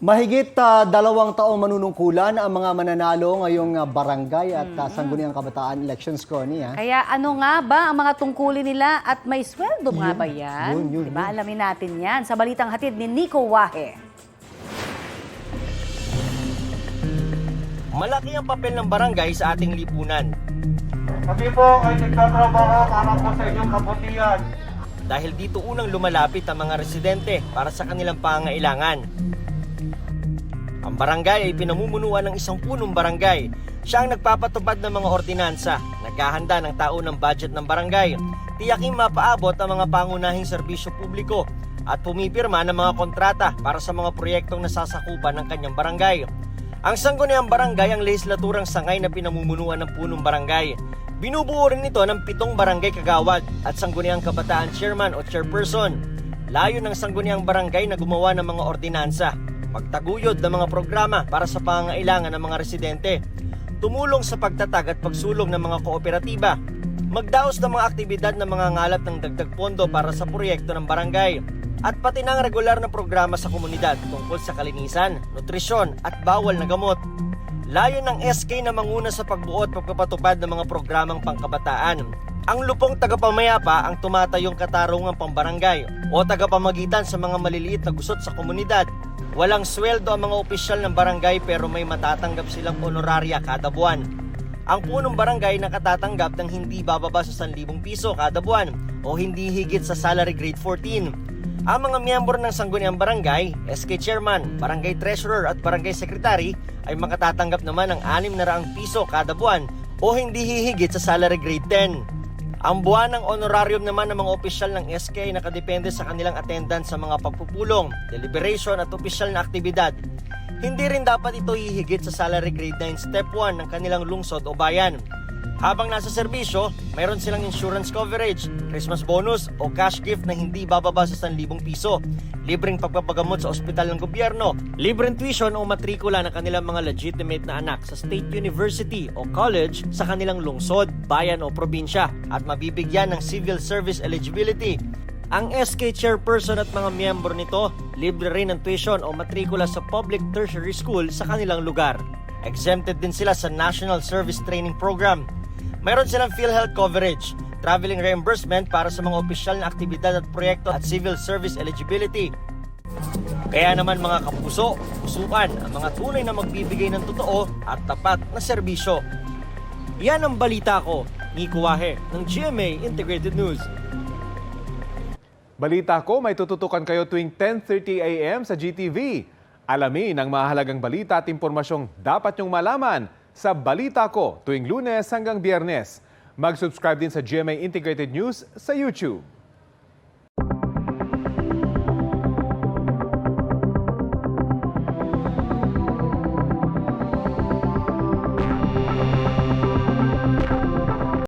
Mahigit 2 taong manunungkulan ang mga mananalo ngayong barangay at sangguniang kabataan elections ko niya. Kaya ano nga ba ang mga tungkulin nila at may sweldo nga ba yan? Yun. Diba? Alamin natin yan sa balitang hatid ni Nico Wahe. Malaki ang papel ng barangay sa ating lipunan. Kami po ay nagtatrabaho para po sa inyong kabutihan. Dahil dito unang lumalapit ang mga residente para sa kanilang pangangailangan. Ang barangay ay pinamumunuan ng isang punong barangay. Siya ang nagpapatupad ng mga ordinansa, naghahanda ng taunang budget ng barangay, tiyaking mapaabot ang mga pangunahing serbisyo publiko at pumipirma ng mga kontrata para sa mga proyektong nasasakupan ng kanyang barangay. Ang sangguniang barangay ang lehislaturang sangay na pinamumunuan ng punong barangay. Binubuo rin ito ng 7 barangay kagawad at sangguniang kabataan chairman o chairperson. Layo ng sangguniang barangay na gumawa ng mga ordinansa, magtaguyod ng mga programa para sa pangangailangan ng mga residente, tumulong sa pagtatag at pagsulong ng mga kooperatiba, magdaos ng mga aktibidad ng mga ngalap ng dagdag pondo para sa proyekto ng barangay, at pati ng regular na programa sa komunidad tungkol sa kalinisan, nutrisyon at bawal na gamot. Layo ng SK na manguna sa pagbuo at pagpapatupad ng mga programang pangkabataan. Ang lupong tagapamayapa ang tumatayong katarungang pambarangay o tagapamagitan sa mga maliliit na gusot sa komunidad. Walang sweldo ang mga opisyal ng barangay pero may matatanggap silang honorarya kada buwan. Ang punong barangay nakatatanggap ng hindi bababa sa 1,000 piso kada buwan o hindi higit sa salary grade 14. Ang mga miyembro ng sangguniang barangay, SK Chairman, Barangay Treasurer at Barangay Secretary ay makatatanggap naman ng 600 piso kada buwan o hindi hihigit sa salary grade 10. Ang buwan ng honorarium naman ng mga opisyal ng SK ay nakadepende sa kanilang attendance sa mga pagpupulong, deliberation at opisyal na aktibidad. Hindi rin dapat ito hihigit sa salary grade 9 step 1 ng kanilang lungsod o bayan. Habang nasa serbisyo, mayroon silang insurance coverage, Christmas bonus o cash gift na hindi bababa sa 1,000 piso, libreng pagpapagamot sa ospital ng gobyerno, libreng tuition o matrikula ng kanilang mga legitimate na anak sa state university o college sa kanilang lungsod, bayan o probinsya, at mabibigyan ng civil service eligibility. Ang SK chairperson at mga miyembro nito, libre rin ng tuition o matrikula sa public tertiary school sa kanilang lugar. Exempted din sila sa National Service Training Program. Mayroon silang PhilHealth coverage, traveling reimbursement para sa mga opisyal na aktibidad at proyekto at civil service eligibility. Kaya naman mga kapuso, pusukan ang mga tunay na magbibigay ng totoo at tapat na serbisyo. Yan ang balita ko, Nico Wahe ng GMA Integrated News. Balita ko, may tututukan kayo tuwing 10:30 a.m. sa GTV. Alamin ang mahalagang balita at impormasyong dapat nyong malaman sa Balita Ko tuwing Lunes hanggang Biyernes. Mag-subscribe din sa GMA Integrated News sa YouTube.